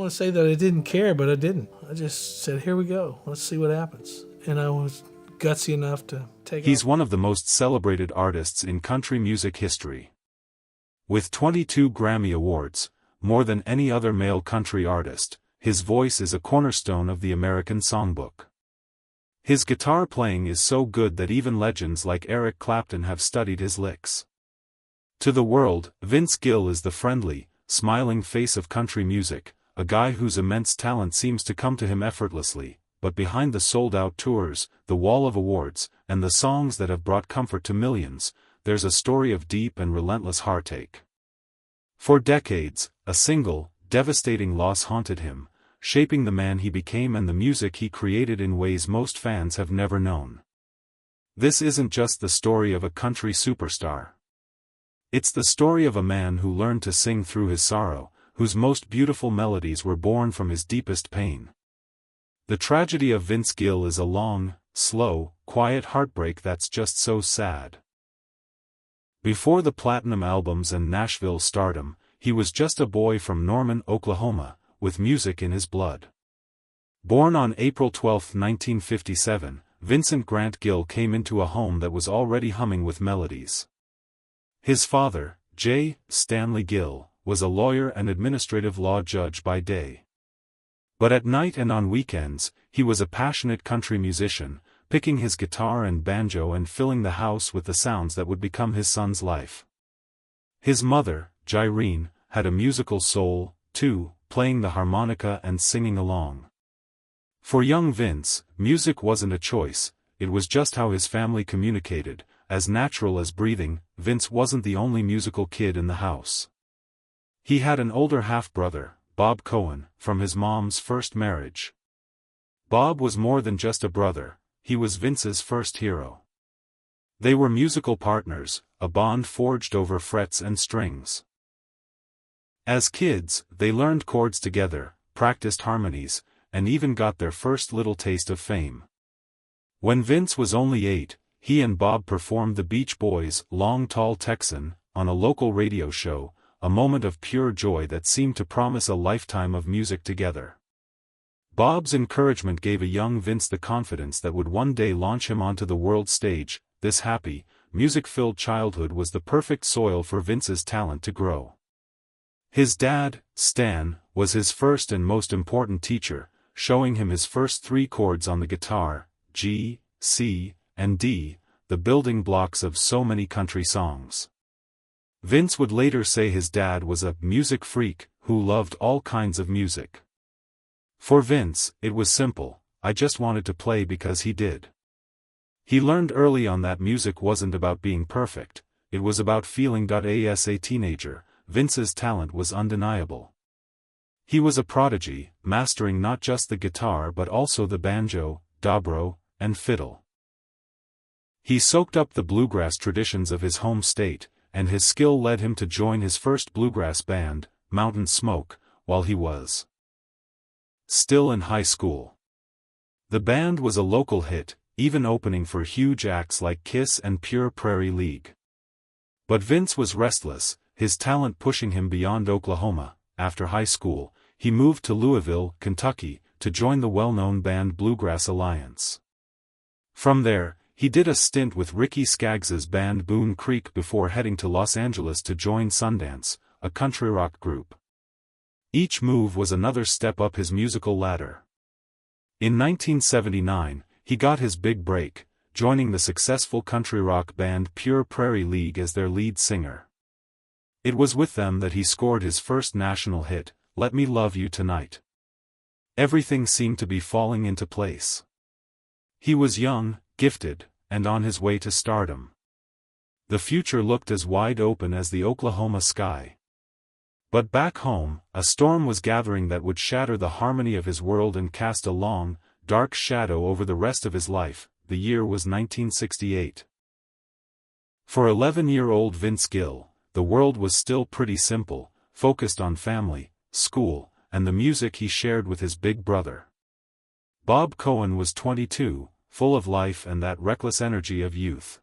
want to say that I didn't care, but I didn't. I just said, here we go. Let's see what happens. And I was gutsy enough to take He's off. one of the most celebrated artists in country music history. With 22 Grammy Awards, more than any other male country artist, his voice is a cornerstone of the American songbook. His guitar playing is so good that even legends like Eric Clapton have studied his licks. To the world, Vince Gill is the friendly, smiling face of country music, a guy whose immense talent seems to come to him effortlessly, but behind the sold-out tours, the wall of awards, and the songs that have brought comfort to millions, there's a story of deep and relentless heartache. For decades, a single, devastating loss haunted him, shaping the man he became and the music he created in ways most fans have never known. This isn't just the story of a country superstar. It's the story of a man who learned to sing through his sorrow, whose most beautiful melodies were born from his deepest pain. The tragedy of Vince Gill is a long, slow, quiet heartbreak that's just so sad. Before the platinum albums and Nashville stardom, he was just a boy from Norman, Oklahoma, with music in his blood. Born on April 12, 1957, Vincent Grant Gill came into a home that was already humming with melodies. His father, J. Stanley Gill, was a lawyer and administrative law judge by day. But at night and on weekends, he was a passionate country musician, picking his guitar and banjo and filling the house with the sounds that would become his son's life. His mother, Jairene, had a musical soul, too, playing the harmonica and singing along. For young Vince, music wasn't a choice, it was just how his family communicated. As natural as breathing, Vince wasn't the only musical kid in the house. He had an older half-brother, Bob Cohen, from his mom's first marriage. Bob was more than just a brother, he was Vince's first hero. They were musical partners, a bond forged over frets and strings. As kids, they learned chords together, practiced harmonies, and even got their first little taste of fame. When Vince was only 8, he and Bob performed the Beach Boys' Long Tall Texan on a local radio show, a moment of pure joy that seemed to promise a lifetime of music together. Bob's encouragement gave a young Vince the confidence that would one day launch him onto the world stage. This happy, music-filled childhood was the perfect soil for Vince's talent to grow. His dad, Stan, was his first and most important teacher, showing him his first 3 chords on the guitar, G, C, and D, the building blocks of so many country songs. Vince would later say his dad was a music freak who loved all kinds of music. For Vince, it was simple, I just wanted to play because he did. He learned early on that music wasn't about being perfect, it was about feeling. As a teenager, Vince's talent was undeniable. He was a prodigy, mastering not just the guitar but also the banjo, dobro, and fiddle. He soaked up the bluegrass traditions of his home state, and his skill led him to join his first bluegrass band, Mountain Smoke, while he was still in high school. The band was a local hit, even opening for huge acts like Kiss and Pure Prairie League. But Vince was restless, his talent pushing him beyond Oklahoma. After high school, he moved to Louisville, Kentucky, to join the well-known band Bluegrass Alliance. From there, he did a stint with Ricky Skaggs's band Boone Creek before heading to Los Angeles to join Sundance, a country rock group. Each move was another step up his musical ladder. In 1979, he got his big break, joining the successful country rock band Pure Prairie League as their lead singer. It was with them that he scored his first national hit, Let Me Love You Tonight. Everything seemed to be falling into place. He was young, gifted, and on his way to stardom. The future looked as wide open as the Oklahoma sky. But back home, a storm was gathering that would shatter the harmony of his world and cast a long, dark shadow over the rest of his life. The year was 1968. For 11-year-old Vince Gill, the world was still pretty simple, focused on family, school, and the music he shared with his big brother. Bob Cohen was 22, full of life and that reckless energy of youth.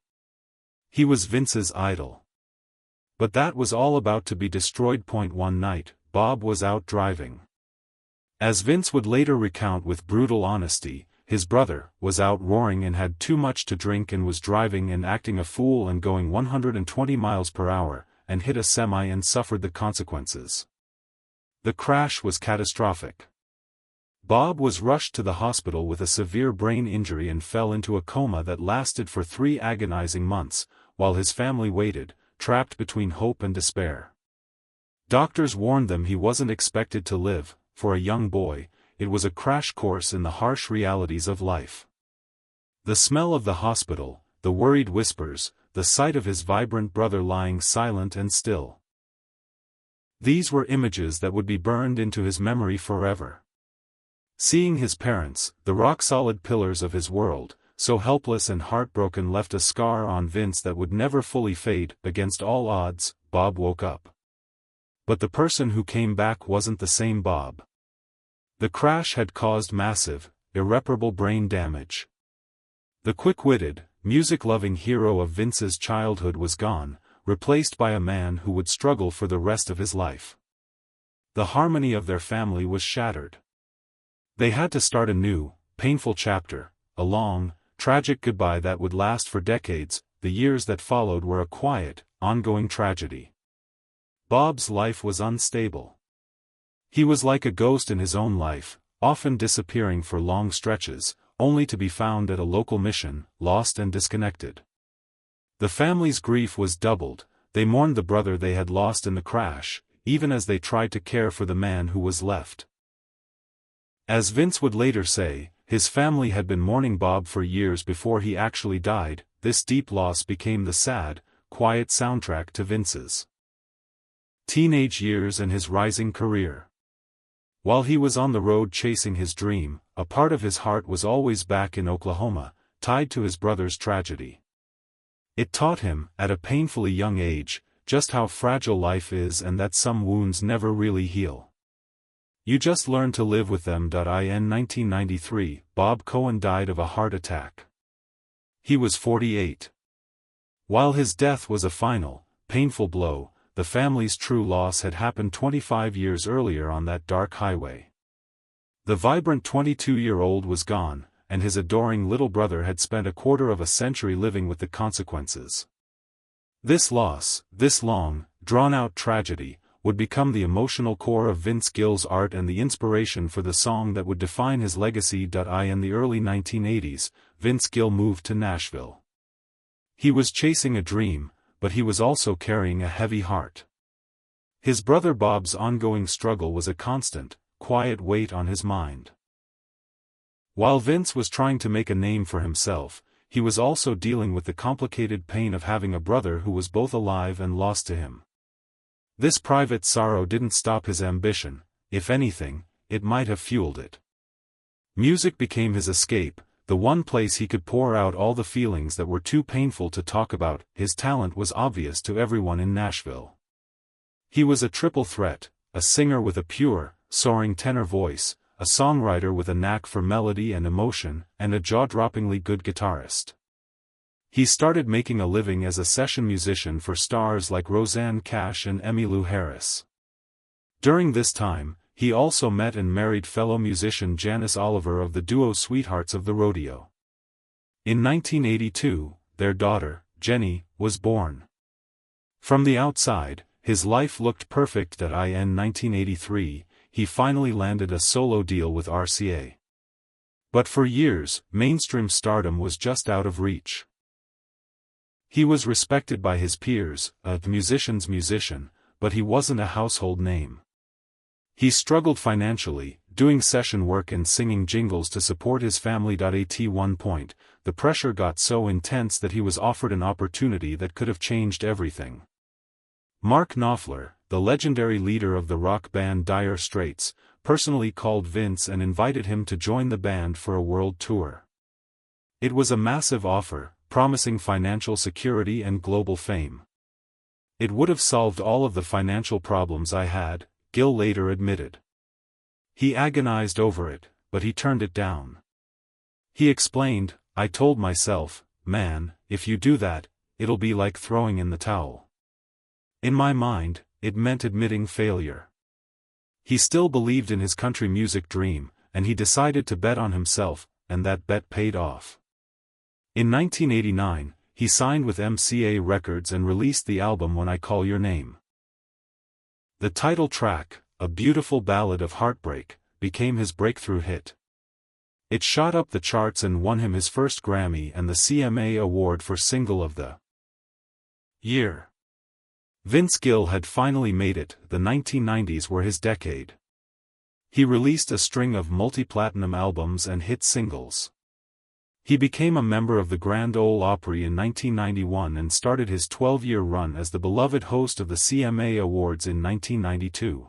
He was Vince's idol. But that was all about to be destroyed. One night, Bob was out driving. As Vince would later recount with brutal honesty, his brother was out roaring and had too much to drink and was driving and acting a fool and going 120 miles per hour, and hit a semi and suffered the consequences. The crash was catastrophic. Bob was rushed to the hospital with a severe brain injury and fell into a coma that lasted for 3 agonizing months, while his family waited, trapped between hope and despair. Doctors warned them he wasn't expected to live. For a young boy, it was a crash course in the harsh realities of life. The smell of the hospital, the worried whispers, the sight of his vibrant brother lying silent and still. These were images that would be burned into his memory forever. Seeing his parents, the rock-solid pillars of his world, so helpless and heartbroken left a scar on Vince that would never fully fade. Against all odds, Bob woke up. But the person who came back wasn't the same Bob. The crash had caused massive, irreparable brain damage. The quick-witted, music-loving hero of Vince's childhood was gone, replaced by a man who would struggle for the rest of his life. The harmony of their family was shattered. They had to start a new, painful chapter, a long, tragic goodbye that would last for decades. The years that followed were a quiet, ongoing tragedy. Bob's life was unstable. He was like a ghost in his own life, often disappearing for long stretches, only to be found at a local mission, lost and disconnected. The family's grief was doubled. They mourned the brother they had lost in the crash, even as they tried to care for the man who was left. As Vince would later say, his family had been mourning Bob for years before he actually died. This deep loss became the sad, quiet soundtrack to Vince's teenage years and his rising career. While he was on the road chasing his dream, a part of his heart was always back in Oklahoma, tied to his brother's tragedy. It taught him, at a painfully young age, just how fragile life is and that some wounds never really heal. You just learn to live with them. In 1993, Bob Cohen died of a heart attack. He was 48. While his death was a final, painful blow, the family's true loss had happened 25 years earlier on that dark highway. The vibrant 22-year-old was gone, and his adoring little brother had spent a quarter of a century living with the consequences. This loss, this long, drawn-out tragedy, would become the emotional core of Vince Gill's art and the inspiration for the song that would define his legacy. In the early 1980s, Vince Gill moved to Nashville. He was chasing a dream, but he was also carrying a heavy heart. His brother Bob's ongoing struggle was a constant, quiet weight on his mind. While Vince was trying to make a name for himself, he was also dealing with the complicated pain of having a brother who was both alive and lost to him. This private sorrow didn't stop his ambition. If anything, it might have fueled it. Music became his escape, the one place he could pour out all the feelings that were too painful to talk about. His talent was obvious to everyone in Nashville. He was a triple threat, a singer with a pure, soaring tenor voice, a songwriter with a knack for melody and emotion, and a jaw-droppingly good guitarist. He started making a living as a session musician for stars like Roseanne Cash and Emmylou Harris. During this time, he also met and married fellow musician Janice Oliver of the duo Sweethearts of the Rodeo. In 1982, their daughter, Jenny, was born. From the outside, his life looked perfect. In 1983, he finally landed a solo deal with RCA. But for years, mainstream stardom was just out of reach. He was respected by his peers, a musician's musician, but he wasn't a household name. He struggled financially, doing session work and singing jingles to support his family. At one point, the pressure got so intense that he was offered an opportunity that could have changed everything. Mark Knopfler, the legendary leader of the rock band Dire Straits, personally called Vince and invited him to join the band for a world tour. It was a massive offer, promising financial security and global fame. It would have solved all of the financial problems I had, Gill later admitted. He agonized over it, but he turned it down. He explained, "I told myself, man, if you do that, it'll be like throwing in the towel. In my mind, it meant admitting failure. He still believed in his country music dream, and he decided to bet on himself, and that bet paid off. In 1989, he signed with MCA Records and released the album When I Call Your Name. The title track, a beautiful ballad of heartbreak, became his breakthrough hit. It shot up the charts and won him his first Grammy and the CMA Award for Single of the Year. Vince Gill had finally made it. The 1990s were his decade. He released a string of multi-platinum albums and hit singles. He became a member of the Grand Ole Opry in 1991 and started his 12-year run as the beloved host of the CMA Awards in 1992.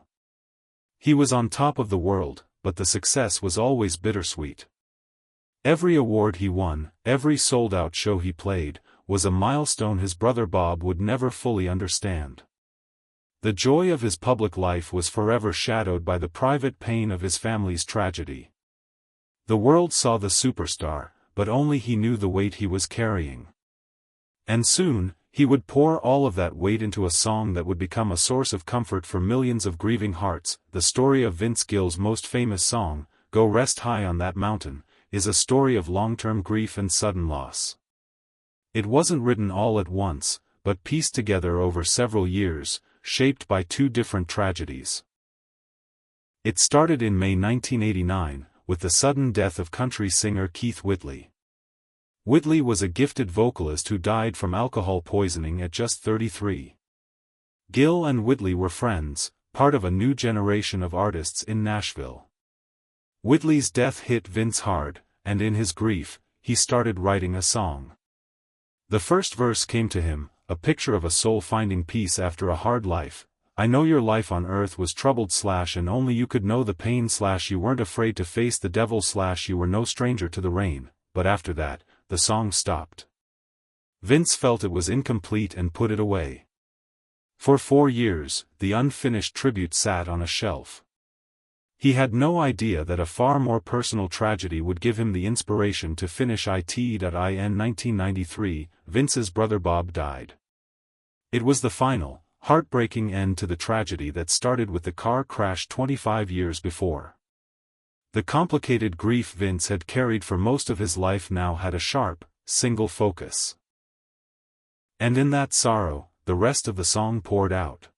He was on top of the world, but the success was always bittersweet. Every award he won, every sold-out show he played, was a milestone his brother Bob would never fully understand. The joy of his public life was forever shadowed by the private pain of his family's tragedy. The world saw the superstar, but only he knew the weight he was carrying. And soon, he would pour all of that weight into a song that would become a source of comfort for millions of grieving hearts. The story of Vince Gill's most famous song, Go Rest High on That Mountain, is a story of long-term grief and sudden loss. It wasn't written all at once, but pieced together over several years, shaped by two different tragedies. It started in May 1989, with the sudden death of country singer Keith Whitley. Whitley was a gifted vocalist who died from alcohol poisoning at just 33. Gill and Whitley were friends, part of a new generation of artists in Nashville. Whitley's death hit Vince hard, and in his grief, he started writing a song. The first verse came to him, a picture of a soul finding peace after a hard life. I know your life on earth was troubled / and only you could know the pain / you weren't afraid to face the devil / you were no stranger to the rain, but after that, the song stopped. Vince felt it was incomplete and put it away. For 4 years, the unfinished tribute sat on a shelf. He had no idea that a far more personal tragedy would give him the inspiration to finish it. In 1993, Vince's brother Bob died. It was the final, heartbreaking end to the tragedy that started with the car crash 25 years before. The complicated grief Vince had carried for most of his life now had a sharp, single focus. And in that sorrow, the rest of the song poured out.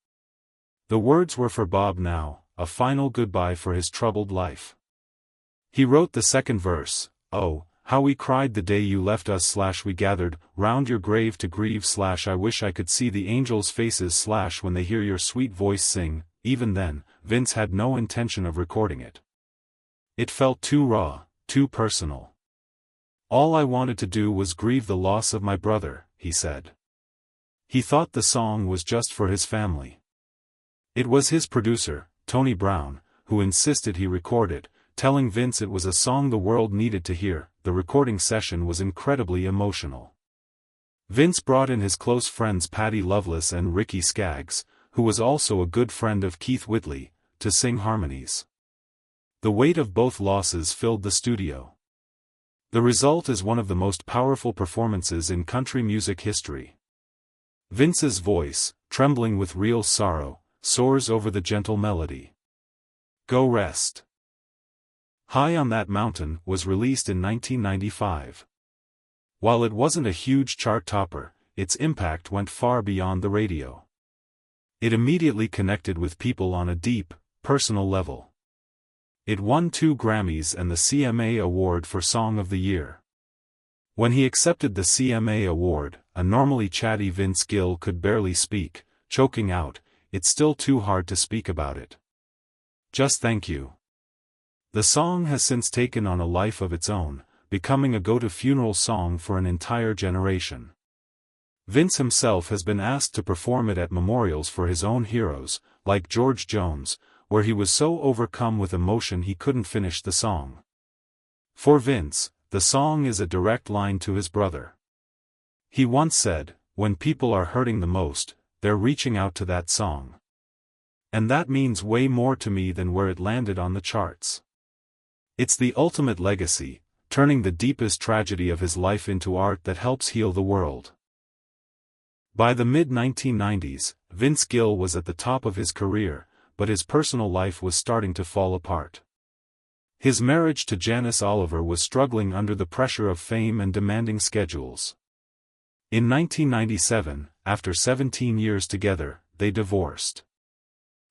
The words were for Bob now, a final goodbye for his troubled life. He wrote the second verse, oh, how we cried the day you left us / we gathered round your grave to grieve / I wish I could see the angels' faces / when they hear your sweet voice sing. Even then, Vince had no intention of recording it. It felt too raw, too personal. All I wanted to do was grieve the loss of my brother, he said. He thought the song was just for his family. It was his producer, Tony Brown, who insisted he record it, telling Vince it was a song the world needed to hear. The recording session was incredibly emotional. Vince brought in his close friends Patty Loveless and Ricky Skaggs, who was also a good friend of Keith Whitley, to sing harmonies. The weight of both losses filled the studio. The result is one of the most powerful performances in country music history. Vince's voice, trembling with real sorrow, soars over the gentle melody. Go Rest High on That Mountain was released in 1995. While it wasn't a huge chart topper, its impact went far beyond the radio. It immediately connected with people on a deep, personal level. It won 2 Grammys and the CMA Award for Song of the Year. When he accepted the CMA Award, a normally chatty Vince Gill could barely speak, choking out, "It's still too hard to speak about it. Just thank you." The song has since taken on a life of its own, becoming a go-to funeral song for an entire generation. Vince himself has been asked to perform it at memorials for his own heroes, like George Jones, where he was so overcome with emotion he couldn't finish the song. For Vince, the song is a direct line to his brother. He once said, "When people are hurting the most, they're reaching out to that song. And that means way more to me than where it landed on the charts. It's the ultimate legacy, turning the deepest tragedy of his life into art that helps heal the world." By the mid-1990s, Vince Gill was at the top of his career, but his personal life was starting to fall apart. His marriage to Janice Oliver was struggling under the pressure of fame and demanding schedules. In 1997, after 17 years together, they divorced.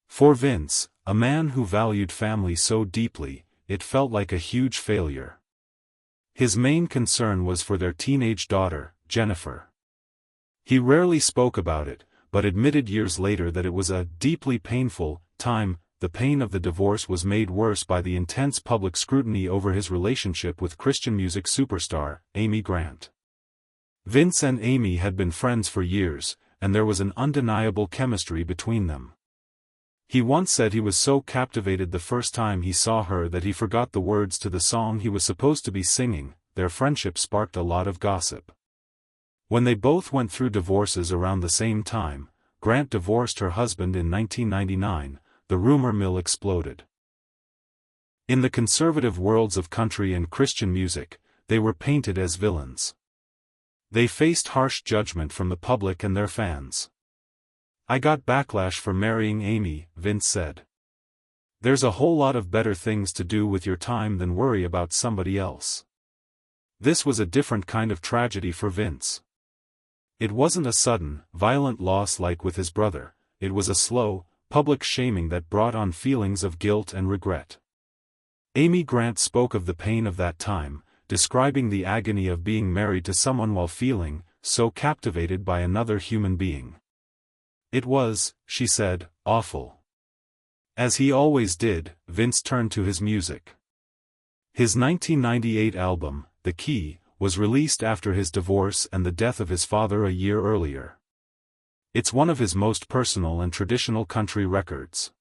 For Vince, a man who valued family so deeply, it felt like a huge failure. His main concern was for their teenage daughter, Jennifer. He rarely spoke about it, but admitted years later that it was a deeply painful time. The pain of the divorce was made worse by the intense public scrutiny over his relationship with Christian music superstar, Amy Grant. Vince and Amy had been friends for years, and there was an undeniable chemistry between them. He once said he was so captivated the first time he saw her that he forgot the words to the song he was supposed to be singing. Their friendship sparked a lot of gossip. When they both went through divorces around the same time, Grant divorced her husband in 1999, the rumor mill exploded. In the conservative worlds of country and Christian music, they were painted as villains. They faced harsh judgment from the public and their fans. "I got backlash for marrying Amy," Vince said. "There's a whole lot of better things to do with your time than worry about somebody else." This was a different kind of tragedy for Vince. It wasn't a sudden, violent loss like with his brother. It was a slow, public shaming that brought on feelings of guilt and regret. Amy Grant spoke of the pain of that time, describing the agony of being married to someone while feeling so captivated by another human being. "It was," she said, "awful." As he always did, Vince turned to his music. His 1998 album, The Key, was released after his divorce and the death of his father a year earlier. It's one of his most personal and traditional country records.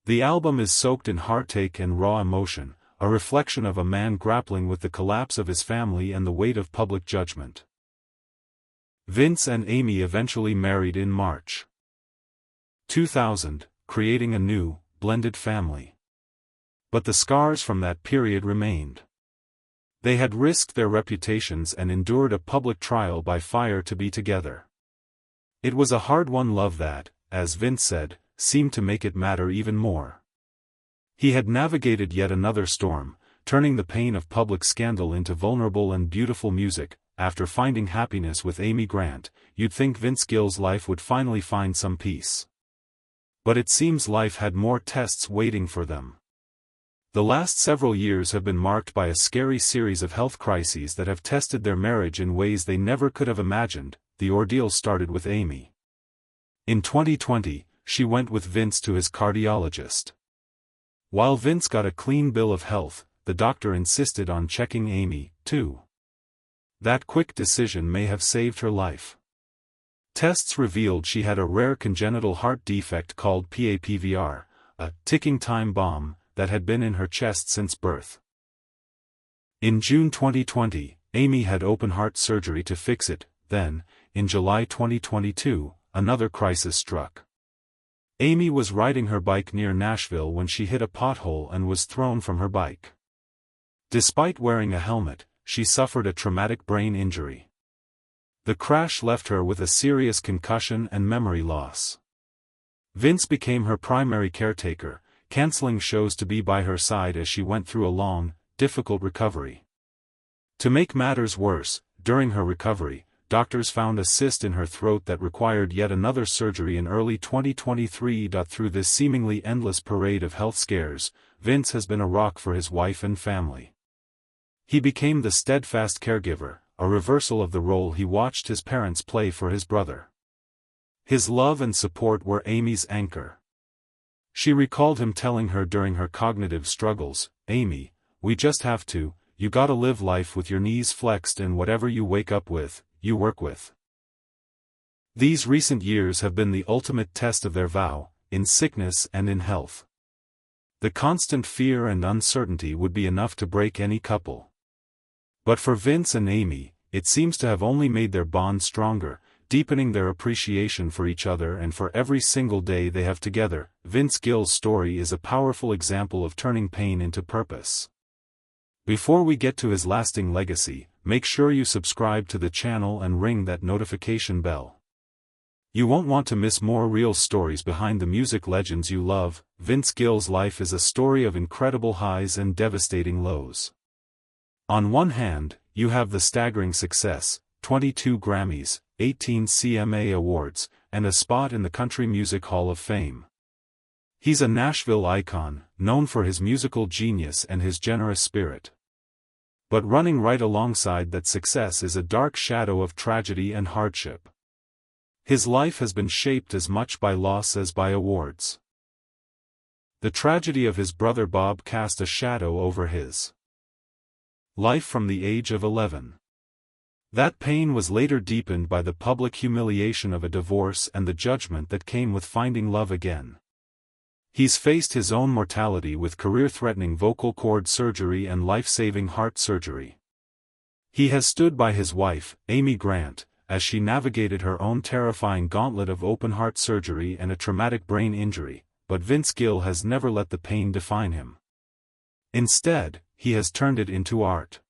The album is soaked in heartache and raw emotion, a reflection of a man grappling with the collapse of his family and the weight of public judgment. Vince and Amy eventually married in March 2000, creating a new, blended family. But the scars from that period remained. They had risked their reputations and endured a public trial by fire to be together. It was a hard-won love that, as Vince said, seemed to make it matter even more. He had navigated yet another storm, turning the pain of public scandal into vulnerable and beautiful music. After finding happiness with Amy Grant, you'd think Vince Gill's life would finally find some peace. But it seems life had more tests waiting for them. The last several years have been marked by a scary series of health crises that have tested their marriage in ways they never could have imagined. The ordeal started with Amy. In 2020, she went with Vince to his cardiologist. While Vince got a clean bill of health, the doctor insisted on checking Amy, too. That quick decision may have saved her life. Tests revealed she had a rare congenital heart defect called PAPVR, a ticking time bomb, that had been in her chest since birth. In June 2020, Amy had open heart surgery to fix it. Then, in July 2022, another crisis struck. Amy was riding her bike near Nashville when she hit a pothole and was thrown from her bike. Despite wearing a helmet, she suffered a traumatic brain injury. The crash left her with a serious concussion and memory loss. Vince became her primary caretaker, canceling shows to be by her side as she went through a long, difficult recovery. To make matters worse, during her recovery, doctors found a cyst in her throat that required yet another surgery in early 2023. Through this seemingly endless parade of health scares, Vince has been a rock for his wife and family. He became the steadfast caregiver, a reversal of the role he watched his parents play for his brother. His love and support were Amy's anchor. She recalled him telling her during her cognitive struggles, "Amy, we just have to, you gotta live life with your knees flexed and whatever you wake up with, you work with." These recent years have been the ultimate test of their vow, in sickness and in health. The constant fear and uncertainty would be enough to break any couple. But for Vince and Amy, it seems to have only made their bond stronger, deepening their appreciation for each other and for every single day they have together. Vince Gill's story is a powerful example of turning pain into purpose. Before we get to his lasting legacy, make sure you subscribe to the channel and ring that notification bell. You won't want to miss more real stories behind the music legends you love. Vince Gill's life is a story of incredible highs and devastating lows. On one hand, you have the staggering success, 22 Grammys, 18 CMA Awards, and a spot in the Country Music Hall of Fame. He's a Nashville icon, known for his musical genius and his generous spirit. But running right alongside that success is a dark shadow of tragedy and hardship. His life has been shaped as much by loss as by awards. The tragedy of his brother Bob cast a shadow over his life from the age of 11. That pain was later deepened by the public humiliation of a divorce and the judgment that came with finding love again. He's faced his own mortality with career-threatening vocal cord surgery and life-saving heart surgery. He has stood by his wife, Amy Grant, as she navigated her own terrifying gauntlet of open-heart surgery and a traumatic brain injury, but Vince Gill has never let the pain define him. Instead, he has turned it into art.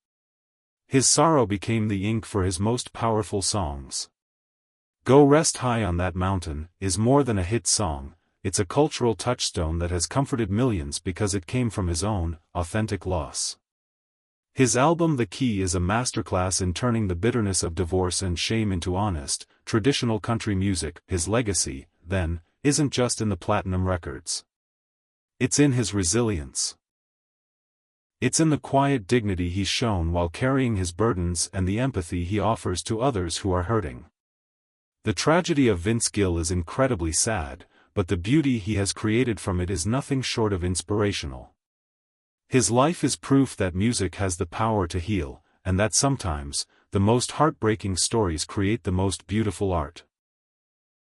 His sorrow became the ink for his most powerful songs. Go Rest High on That Mountain is more than a hit song, it's a cultural touchstone that has comforted millions because it came from his own, authentic loss. His album The Key is a masterclass in turning the bitterness of divorce and shame into honest, traditional country music. His legacy, then, isn't just in the platinum records. It's in his resilience. It's in the quiet dignity he's shown while carrying his burdens and the empathy he offers to others who are hurting. The tragedy of Vince Gill is incredibly sad, but the beauty he has created from it is nothing short of inspirational. His life is proof that music has the power to heal, and that sometimes, the most heartbreaking stories create the most beautiful art.